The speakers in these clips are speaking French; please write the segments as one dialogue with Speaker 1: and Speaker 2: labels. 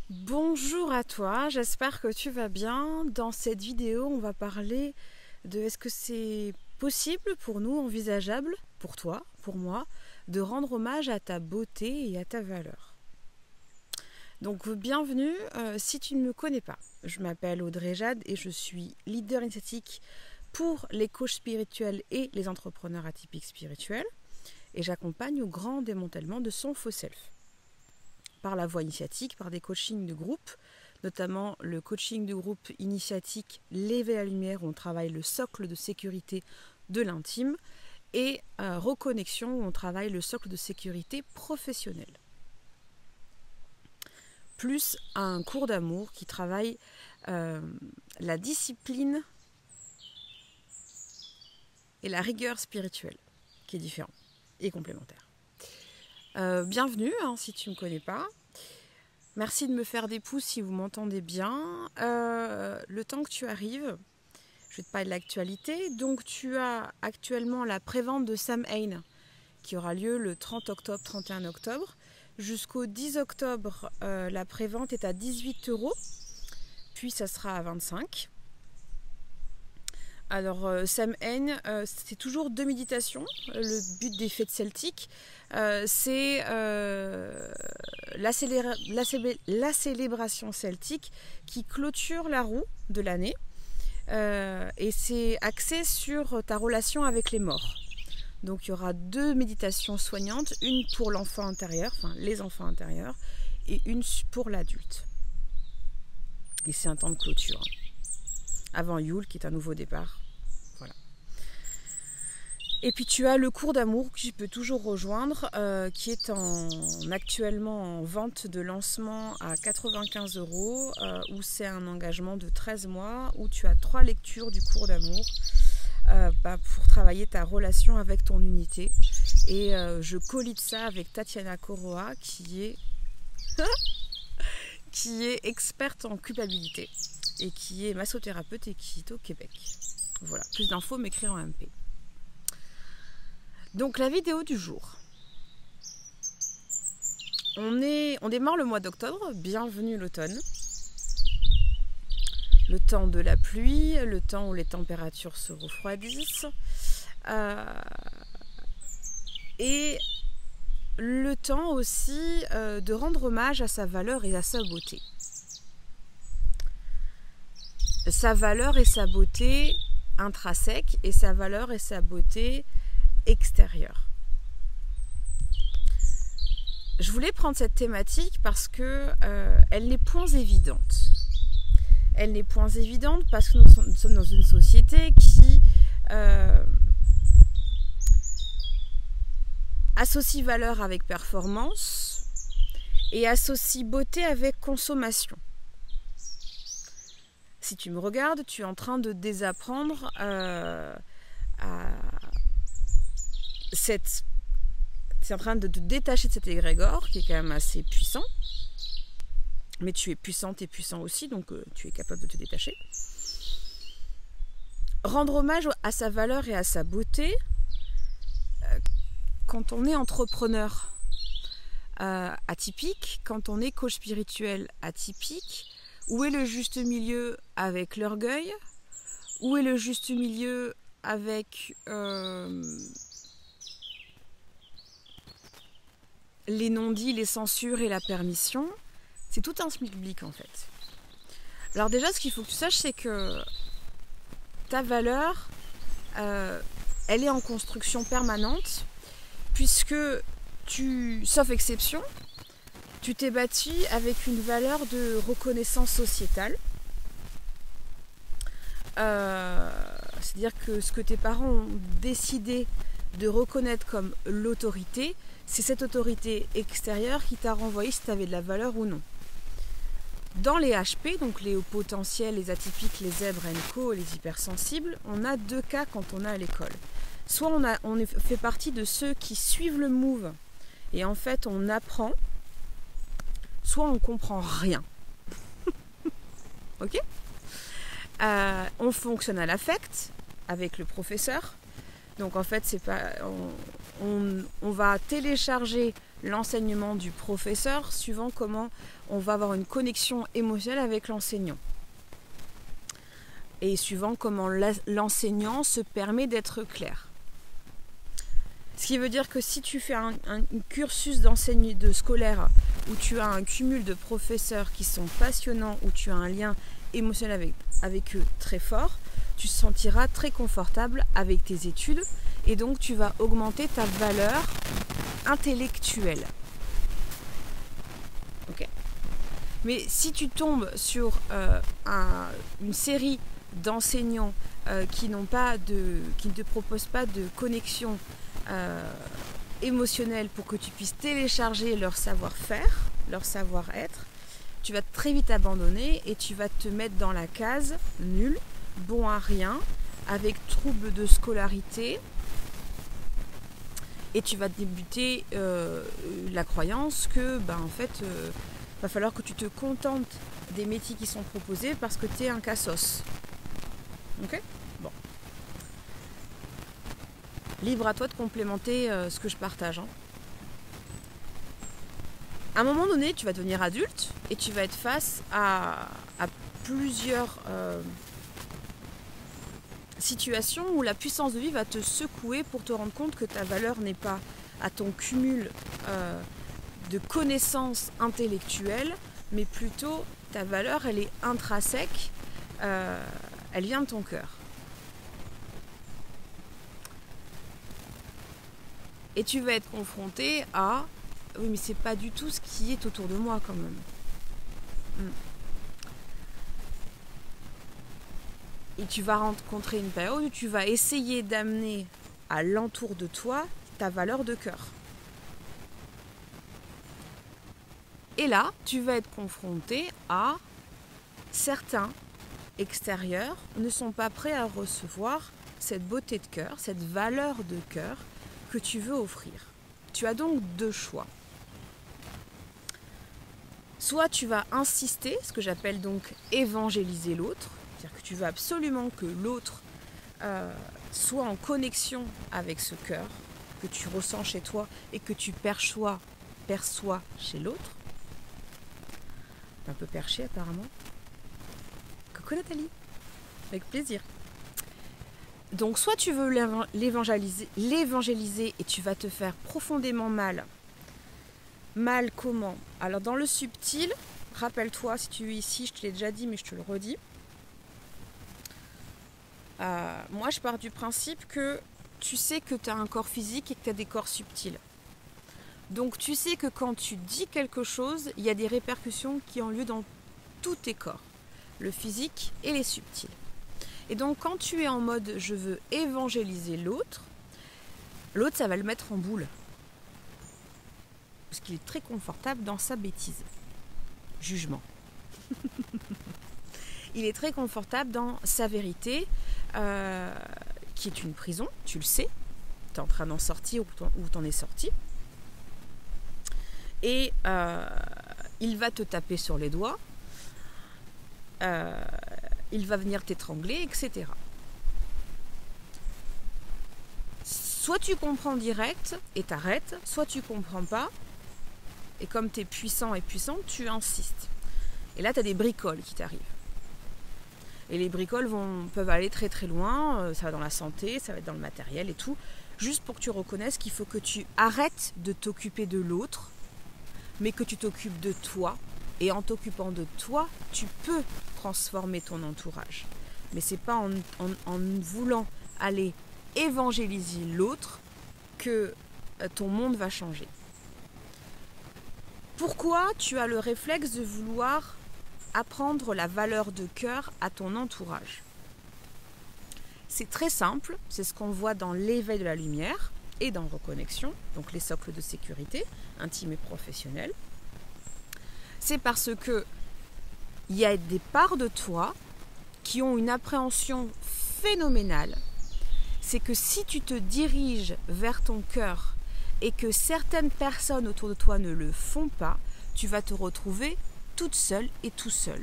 Speaker 1: Bonjour à toi, j'espère que tu vas bien. Dans cette vidéo, on va parler de est-ce que c'est possible pour nous, envisageable, pour toi, pour moi, de rendre hommage à ta beauté et à ta valeur. Donc bienvenue si tu ne me connais pas. Je m'appelle Audrey Jade et je suis leader initiatique pour les coachs spirituels et les entrepreneurs atypiques spirituels. Et j'accompagne au grand démantèlement de son faux self. Par la voie initiatique, par des coachings de groupe, notamment le coaching de groupe initiatique L'éveil à la lumière où on travaille le socle de sécurité de l'intime et reconnexion où on travaille le socle de sécurité professionnelle. Plus un cours d'amour qui travaille la discipline et la rigueur spirituelle qui est différent et complémentaire. Bienvenue si tu ne me connais pas. Merci de me faire des pouces si vous m'entendez bien. Le temps que tu arrives, je vais te parler de l'actualité. Donc tu as actuellement la prévente de Samhain qui aura lieu le 30 octobre, 31 octobre. Jusqu'au 10 octobre, la prévente est à 18 €, puis ça sera à 25 €. Alors, Samhain, c'est toujours 2 méditations. Le but des fêtes celtiques, c'est la célébration celtique qui clôture la roue de l'année. Et c'est axé sur ta relation avec les morts. Donc, il y aura 2 méditations soignantes, une pour l'enfant intérieur, enfin les enfants intérieurs, et une pour l'adulte. Et c'est un temps de clôture. Avant Yule, qui est un nouveau départ. Voilà. Et puis tu as le cours d'amour que tu peux toujours rejoindre, qui est actuellement en vente de lancement à 95 €, où c'est un engagement de 13 mois, où tu as 3 lectures du cours d'amour pour travailler ta relation avec ton unité. Et je colline ça avec Tatiana Coroa, qui est experte en culpabilité et qui est massothérapeute et qui est au Québec. Voilà, plus d'infos, m'écrire en MP. Donc la vidéo du jour. On démarre le mois d'octobre, bienvenue l'automne. Le temps de la pluie, le temps où les températures se refroidissent. Et le temps aussi de rendre hommage à sa valeur et à sa beauté. Sa valeur et sa beauté intrinsèque et sa valeur et sa beauté extérieure. Je voulais prendre cette thématique parce que elle n'est point évidente. Elle n'est point évidente parce que nous sommes dans une société qui associe valeur avec performance et associe beauté avec consommation. Si tu me regardes, tu es en train de désapprendre tu es en train de te détacher de cet égrégore qui est quand même assez puissant. Mais tu es puissante et puissant aussi, donc tu es capable de te détacher. Rendre hommage à sa valeur et à sa beauté, quand on est entrepreneur atypique, quand on est coach spirituel atypique, où est le juste milieu avec l'orgueil? Où est le juste milieu avec les non-dits, les censures et la permission? C'est tout un schmilblick en fait. Alors déjà, ce qu'il faut que tu saches, c'est que ta valeur, elle est en construction permanente, puisque sauf exception, tu t'es bâti avec une valeur de reconnaissance sociétale. C'est-à-dire que ce que tes parents ont décidé de reconnaître comme l'autorité, c'est cette autorité extérieure qui t'a renvoyé si tu avais de la valeur ou non. Dans les HP, donc les hauts potentiels, les atypiques, les zèbres, co, les hypersensibles, on a 2 cas quand on est à l'école. Soit on fait partie de ceux qui suivent le move et en fait on apprend, soit on comprend rien. Ok ? On fonctionne à l'affect avec le professeur. Donc en fait, c'est pas, on va télécharger l'enseignement du professeur, suivant comment on va avoir une connexion émotionnelle avec l'enseignant. Et suivant comment l'enseignant se permet d'être clair. Ce qui veut dire que si tu fais un cursus de scolaire où tu as un cumul de professeurs qui sont passionnants, où tu as un lien émotionnel avec eux très fort, tu te sentiras très confortable avec tes études et donc tu vas augmenter ta valeur intellectuelle. Ok. Mais si tu tombes sur une série d'enseignants qui ne te proposent pas de connexion émotionnelle pour que tu puisses télécharger leur savoir-faire, leur savoir-être, tu vas très vite abandonner et tu vas te mettre dans la case nul, bon à rien, avec trouble de scolarité, et tu vas débuter la croyance que en fait va falloir que tu te contentes des métiers qui sont proposés parce que tu es un cassos. Ok ? Bon. Libre à toi de complémenter ce que je partage. Hein. À un moment donné, tu vas devenir adulte et tu vas être face à plusieurs situations où la puissance de vie va te secouer pour te rendre compte que ta valeur n'est pas à ton cumul de connaissances intellectuelles, mais plutôt ta valeur, elle est intrinsèque, elle vient de ton cœur. Et tu vas être confronté à oui, mais c'est pas du tout ce qui est autour de moi quand même. Et tu vas rencontrer une période où tu vas essayer d'amener à l'entour de toi ta valeur de cœur. Et là, tu vas être confronté à certains extérieurs ne sont pas prêts à recevoir cette beauté de cœur, cette valeur de cœur que tu veux offrir. Tu as donc deux choix. Soit tu vas insister, ce que j'appelle donc évangéliser l'autre, c'est-à-dire que tu veux absolument que l'autre soit en connexion avec ce cœur que tu ressens chez toi et que tu perçois chez l'autre. Un peu perché apparemment. Coucou Nathalie, avec plaisir. Donc soit tu veux l'évangéliser et tu vas te faire profondément mal. Mal comment? Alors dans le subtil, rappelle-toi, si tu es ici, je te l'ai déjà dit mais je te le redis. Moi je pars du principe que tu sais que tu as un corps physique et que tu as des corps subtils. Donc tu sais que quand tu dis quelque chose, il y a des répercussions qui ont lieu dans tous tes corps, le physique et les subtils. Et donc quand tu es en mode je veux évangéliser l'autre ça va le mettre en boule. Parce qu'il est très confortable dans sa bêtise. Jugement. Il est très confortable dans sa vérité, qui est une prison, tu le sais. Tu es en train d'en sortir ou t'en es sorti. Et il va te taper sur les doigts. Il va venir t'étrangler, etc. Soit tu comprends direct et t'arrêtes, soit tu comprends pas. Et comme tu es puissant et puissante, tu insistes. Et là, tu as des bricoles qui t'arrivent. Et les bricoles peuvent aller très très loin. Ça va dans la santé, ça va être dans le matériel et tout. Juste pour que tu reconnaisses qu'il faut que tu arrêtes de t'occuper de l'autre, mais que tu t'occupes de toi. Et en t'occupant de toi, tu peux transformer ton entourage. Mais c'est pas en voulant aller évangéliser l'autre que ton monde va changer. Pourquoi tu as le réflexe de vouloir apprendre la valeur de cœur à ton entourage? C'est très simple, c'est ce qu'on voit dans l'éveil de la lumière et dans Reconnexion, donc les socles de sécurité, intime et professionnel. C'est parce que il y a des parts de toi qui ont une appréhension phénoménale. C'est que si tu te diriges vers ton cœur et que certaines personnes autour de toi ne le font pas, tu vas te retrouver toute seule et tout seul.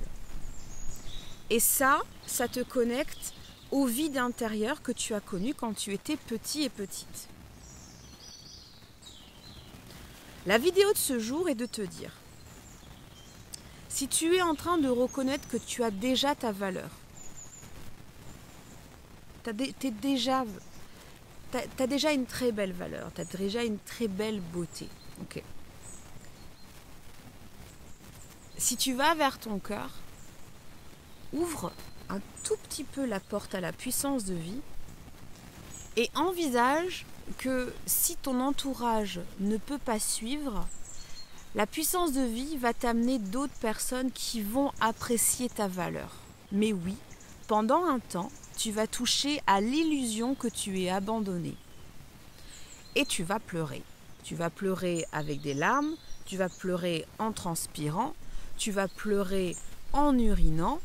Speaker 1: Et ça te connecte au vide intérieur que tu as connu quand tu étais petit et petite. La vidéo de ce jour est de te dire, si tu es en train de reconnaître que tu as déjà ta valeur, tu as déjà une très belle valeur, tu as déjà une très belle beauté. Okay. Si tu vas vers ton cœur, ouvre un tout petit peu la porte à la puissance de vie et envisage que si ton entourage ne peut pas suivre, la puissance de vie va t'amener d'autres personnes qui vont apprécier ta valeur. Mais oui, pendant un temps, tu vas toucher à l'illusion que tu es abandonné. Et tu vas pleurer. Tu vas pleurer avec des larmes, tu vas pleurer en transpirant, tu vas pleurer en urinant,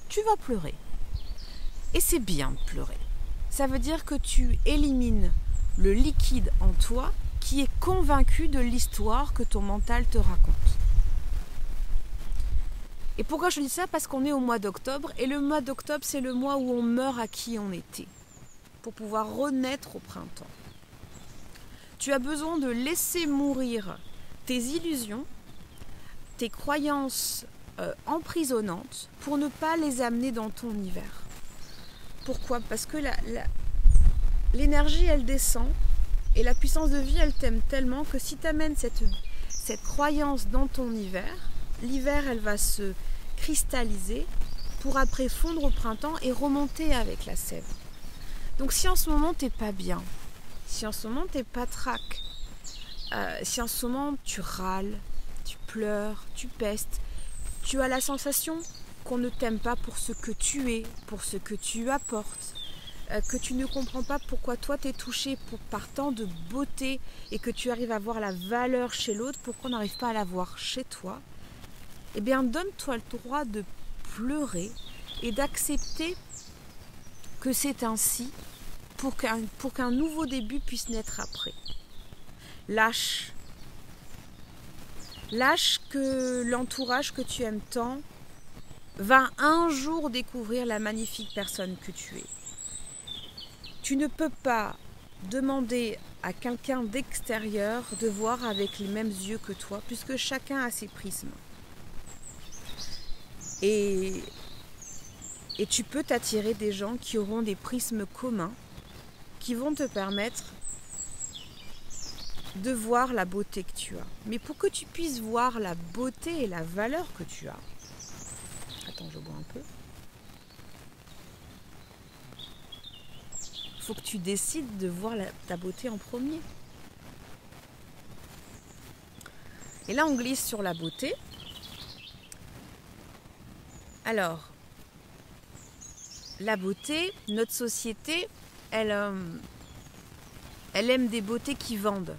Speaker 1: tu vas pleurer. Et c'est bien de pleurer. Ça veut dire que tu élimines le liquide en toi qui est convaincu de l'histoire que ton mental te raconte. Et pourquoi je dis ça? Parce qu'on est au mois d'octobre, et le mois d'octobre, c'est le mois où on meurt à qui on était, pour pouvoir renaître au printemps. Tu as besoin de laisser mourir tes illusions, tes croyances emprisonnantes, pour ne pas les amener dans ton hiver. Pourquoi? Parce que l'énergie, elle descend, et la puissance de vie, elle t'aime tellement que si tu amènes cette croyance dans ton hiver, l'hiver, elle va se cristalliser pour après fondre au printemps et remonter avec la sève. Donc si en ce moment, tu n'es pas bien, si en ce moment, tu n'es pas trac, si en ce moment, tu râles, tu pleures, tu pestes, tu as la sensation qu'on ne t'aime pas pour ce que tu es, pour ce que tu apportes, que tu ne comprends pas pourquoi toi t'es touché par tant de beauté et que tu arrives à voir la valeur chez l'autre, pourquoi on n'arrive pas à la voir chez toi, eh bien donne-toi le droit de pleurer et d'accepter que c'est ainsi pour qu'un nouveau début puisse naître après. Lâche que l'entourage que tu aimes tant va un jour découvrir la magnifique personne que tu es. Tu ne peux pas demander à quelqu'un d'extérieur de voir avec les mêmes yeux que toi, puisque chacun a ses prismes. Et tu peux t'attirer des gens qui auront des prismes communs, qui vont te permettre de voir la beauté que tu as. Mais pour que tu puisses voir la beauté et la valeur que tu as, attends, je bois un peu. Il faut que tu décides de voir ta beauté en premier. Et là, on glisse sur la beauté. Alors, la beauté, notre société, elle aime des beautés qui vendent.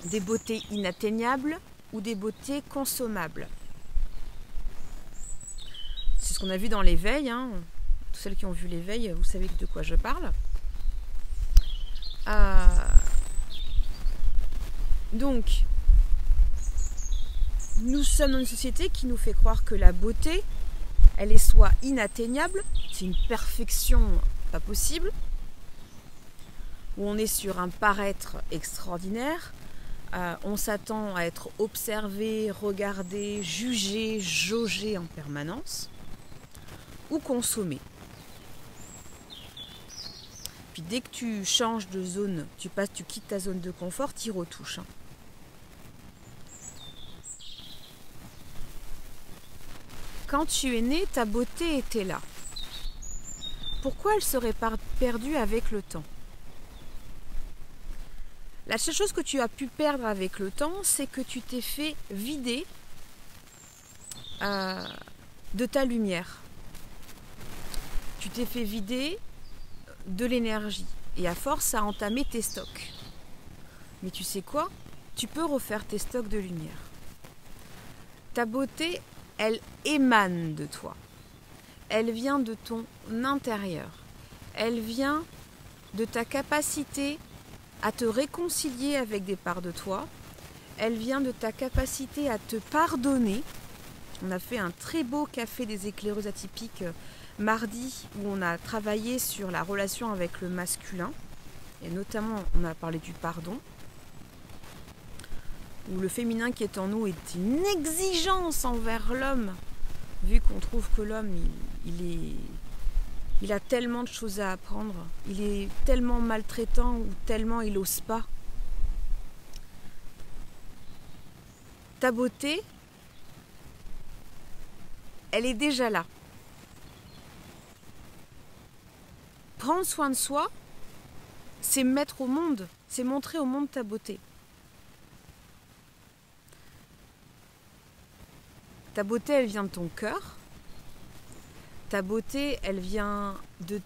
Speaker 1: Des beautés inatteignables ou des beautés consommables. C'est ce qu'on a vu dans l'éveil, hein. Toutes celles qui ont vu l'éveil, vous savez de quoi je parle. Donc, nous sommes dans une société qui nous fait croire que la beauté, elle est soit inatteignable, c'est une perfection pas possible, où on est sur un paraître extraordinaire, on s'attend à être observé, regardé, jugé, jaugé en permanence, ou consommé. Puis dès que tu changes de zone, tu quittes ta zone de confort, tu y retouches. Quand tu es né, ta beauté était là. Pourquoi elle serait perdue avec le temps? La seule chose que tu as pu perdre avec le temps, c'est que tu t'es fait vider de ta lumière. Tu t'es fait vider de l'énergie. Et à force, ça a entamé tes stocks. Mais tu sais quoi? Tu peux refaire tes stocks de lumière. Ta beauté, elle émane de toi. Elle vient de ton intérieur. Elle vient de ta capacité à te réconcilier avec des parts de toi. Elle vient de ta capacité à te pardonner. On a fait un très beau café des éclaireuses atypiques mardi où on a travaillé sur la relation avec le masculin. Et notamment, on a parlé du pardon. où le féminin qui est en nous est une exigence envers l'homme, vu qu'on trouve que l'homme, il a tellement de choses à apprendre, il est tellement maltraitant ou tellement il n'ose pas. Ta beauté, elle est déjà là. Prendre soin de soi, c'est mettre au monde, c'est montrer au monde ta beauté. Ta beauté, elle vient de ton cœur. Ta beauté, elle vient de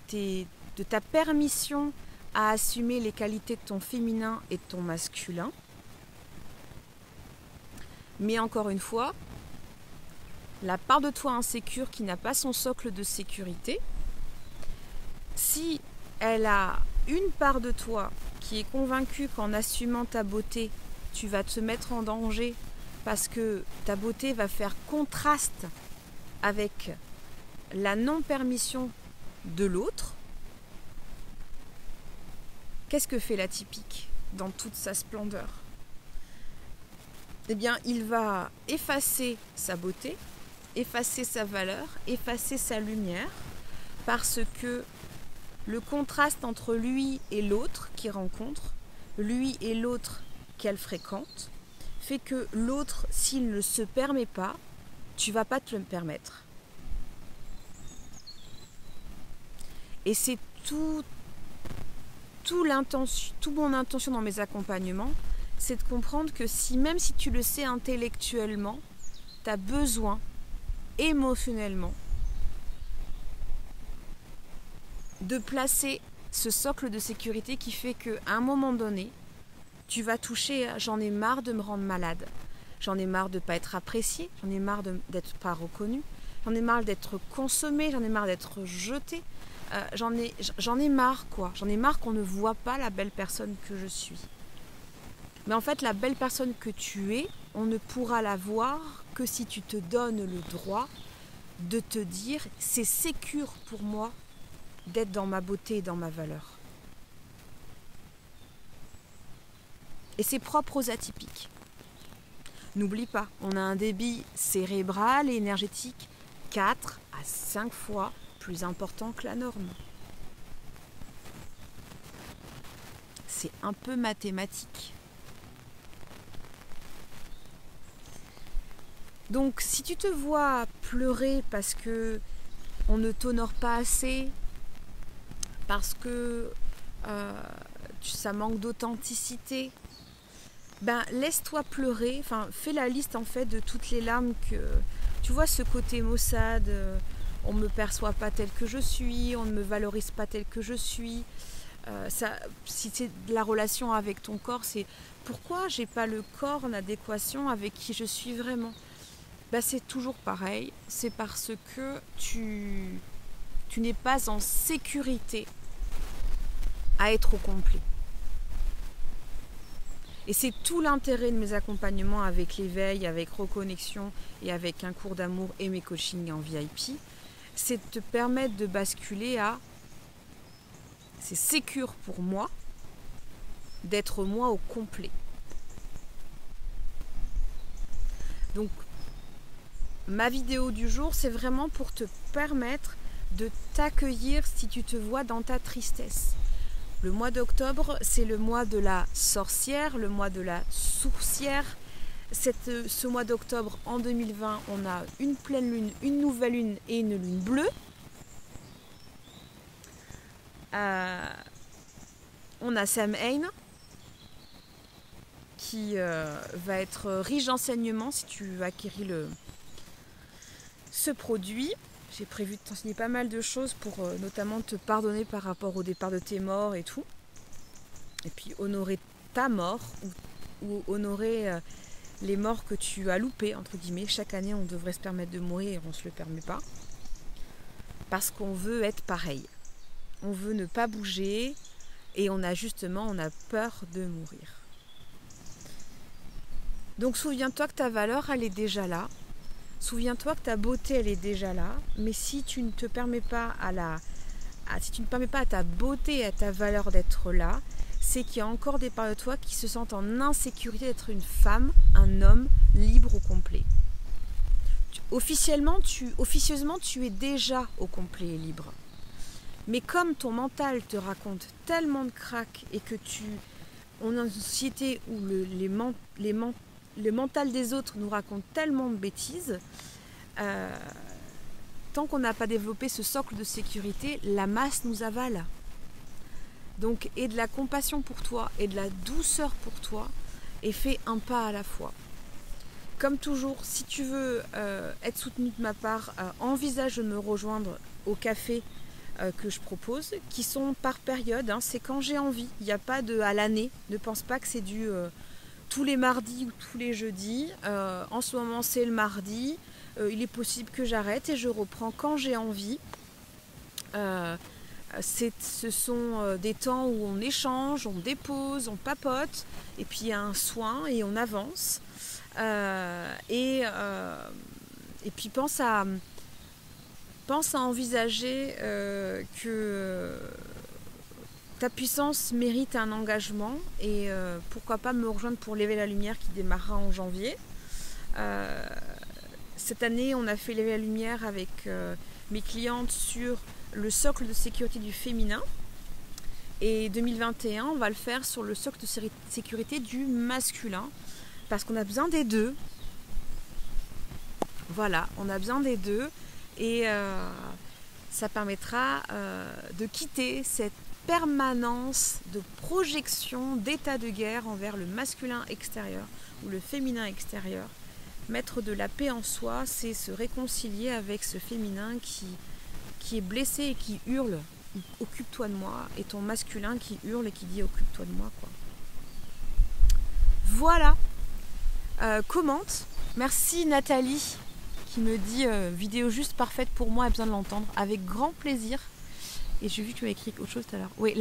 Speaker 1: ta permission à assumer les qualités de ton féminin et de ton masculin. Mais encore une fois, la part de toi insécure qui n'a pas son socle de sécurité, si elle a une part de toi qui est convaincue qu'en assumant ta beauté, tu vas te mettre en danger parce que ta beauté va faire contraste avec la non-permission de l'autre, qu'est-ce que fait l'atypique dans toute sa splendeur? Eh bien, il va effacer sa beauté, effacer sa valeur, effacer sa lumière, parce que le contraste entre lui et l'autre qu'il rencontre, lui et l'autre qu'elle fréquente, fait que l'autre, s'il ne se permet pas, tu ne vas pas te le permettre. Et c'est tout mon intention dans mes accompagnements, c'est de comprendre que même si tu le sais intellectuellement, tu as besoin émotionnellement de placer ce socle de sécurité qui fait qu'à un moment donné, tu vas toucher « j'en ai marre de me rendre malade, j'en ai marre de ne pas être appréciée, j'en ai marre d'être pas reconnue, j'en ai marre d'être consommée, j'en ai marre d'être jetée, j'en ai marre quoi, j'en ai marre qu'on ne voit pas la belle personne que je suis. » Mais en fait, la belle personne que tu es, on ne pourra la voir que si tu te donnes le droit de te dire « c'est sécure pour moi d'être dans ma beauté et dans ma valeur ». Et c'est propre aux atypiques. N'oublie pas, on a un débit cérébral et énergétique 4 à 5 fois plus important que la norme. C'est un peu mathématique. Donc si tu te vois pleurer parce que on ne t'honore pas assez, parce que ça manque d'authenticité, ben laisse-toi pleurer, enfin fais la liste en fait de toutes les larmes que tu vois, ce côté maussade, on me perçoit pas tel que je suis, on ne me valorise pas tel que je suis. Si c'est de la relation avec ton corps, c'est pourquoi j'ai pas le corps en adéquation avec qui je suis vraiment. Ben, c'est toujours pareil, c'est parce que tu n'es pas en sécurité à être au complet. Et c'est tout l'intérêt de mes accompagnements avec l'éveil, avec reconnexion et avec un cours d'amour et mes coachings en VIP, c'est de te permettre de basculer à c'est sécure pour moi d'être moi au complet. Donc ma vidéo du jour, c'est vraiment pour te permettre de t'accueillir si tu te vois dans ta tristesse. Le mois d'octobre, c'est le mois de la sorcière, le mois de la sourcière. Ce mois d'octobre, en 2020, on a une pleine lune, une nouvelle lune et une lune bleue. On a Samhain qui va être riche d'enseignements si tu veux acquérir ce produit. J'ai prévu de t'enseigner pas mal de choses pour notamment te pardonner par rapport au départ de tes morts et tout. Et puis honorer ta mort ou honorer les morts que tu as loupées, entre guillemets. Chaque année, on devrait se permettre de mourir et on ne se le permet pas. Parce qu'on veut être pareil. On veut ne pas bouger et on a peur de mourir. Donc souviens-toi que ta valeur, elle est déjà là. Souviens-toi que ta beauté, elle est déjà là, mais si tu ne te permets pas à ta beauté et à ta valeur d'être là, c'est qu'il y a encore des parts de toi qui se sentent en insécurité d'être une femme, un homme libre au complet. Officieusement, tu es déjà au complet et libre. Mais comme ton mental te raconte tellement de crack et que on est dans une société où le mental des autres nous raconte tellement de bêtises, tant qu'on n'a pas développé ce socle de sécurité, la masse nous avale. Donc, aie de la compassion pour toi et de la douceur pour toi et fais un pas à la fois. Comme toujours, si tu veux être soutenu de ma part, envisage de me rejoindre au café que je propose, qui sont par période, hein, c'est quand j'ai envie, il n'y a pas de à l'année, ne pense pas que c'est du tous les mardis ou tous les jeudis, en ce moment c'est le mardi, il est possible que j'arrête et je reprends quand j'ai envie. Ce sont des temps où on échange, on dépose, on papote, et puis il y a un soin et on avance. Et puis pense à envisager que ta puissance mérite un engagement et pourquoi pas me rejoindre pour l'éveil à la lumière qui démarrera en janvier. Cette année, on a fait l'éveil à la lumière avec mes clientes sur le socle de sécurité du féminin. Et 2021, on va le faire sur le socle de sécurité du masculin. Parce qu'on a besoin des deux. Voilà, on a besoin des deux. Et ça permettra de quitter cette permanence de projection d'état de guerre envers le masculin extérieur ou le féminin extérieur. Mettre de la paix en soi, c'est se réconcilier avec ce féminin qui est blessé et qui hurle « occupe-toi de moi » et ton masculin qui hurle et qui dit « occupe-toi de moi ». Voilà. Commente. Merci Nathalie qui me dit vidéo juste parfaite pour moi, a besoin de l'entendre. Avec grand plaisir. Et j'ai vu que tu m'as écrit autre chose tout à l'heure. Oui,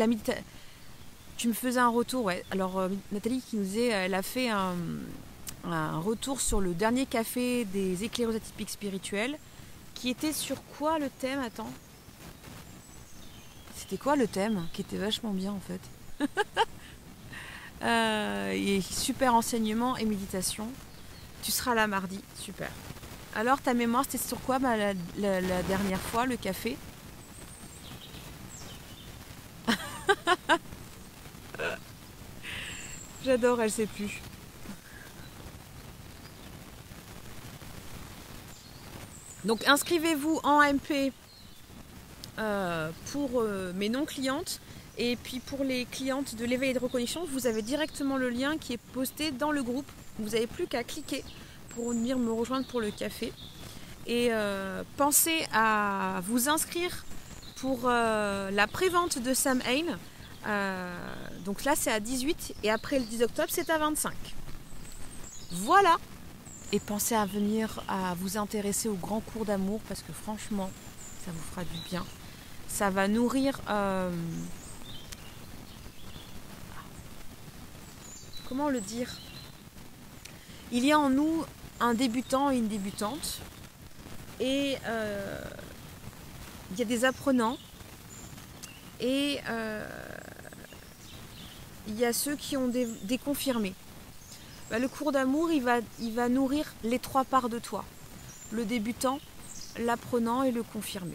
Speaker 1: tu me faisais un retour. Ouais. Alors Nathalie qui nous disait, elle a fait un retour sur le dernier café des éclaireuses atypiques spirituelles qui était sur quoi le thème? Attends. C'était quoi le thème? Qui était vachement bien en fait. Et super enseignement et méditation. Tu seras là mardi, super. Alors ta mémoire c'était sur quoi la dernière fois, le café? J'adore, elle sait plus. Donc inscrivez-vous en MP pour mes non-clientes. Et puis pour les clientes de l'éveil et de reconnaissance, vous avez directement le lien qui est posté dans le groupe. Vous n'avez plus qu'à cliquer pour venir me rejoindre pour le café. Et pensez à vous inscrire pour la prévente de Samhain. Donc là c'est à 18 et après le 10 octobre c'est à 25. Voilà. Et pensez à venir à vous intéresser aux grands cours d'amour parce que franchement ça vous fera du bien. Ça va nourrir... comment le dire? Il y a en nous un débutant et une débutante. Et il y a des apprenants. Et il y a ceux qui ont des confirmés. Le cours d'amour, il va nourrir les trois parts de toi. Le débutant, l'apprenant et le confirmé.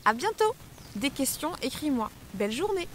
Speaker 1: À bientôt. Des questions, écris-moi. Belle journée.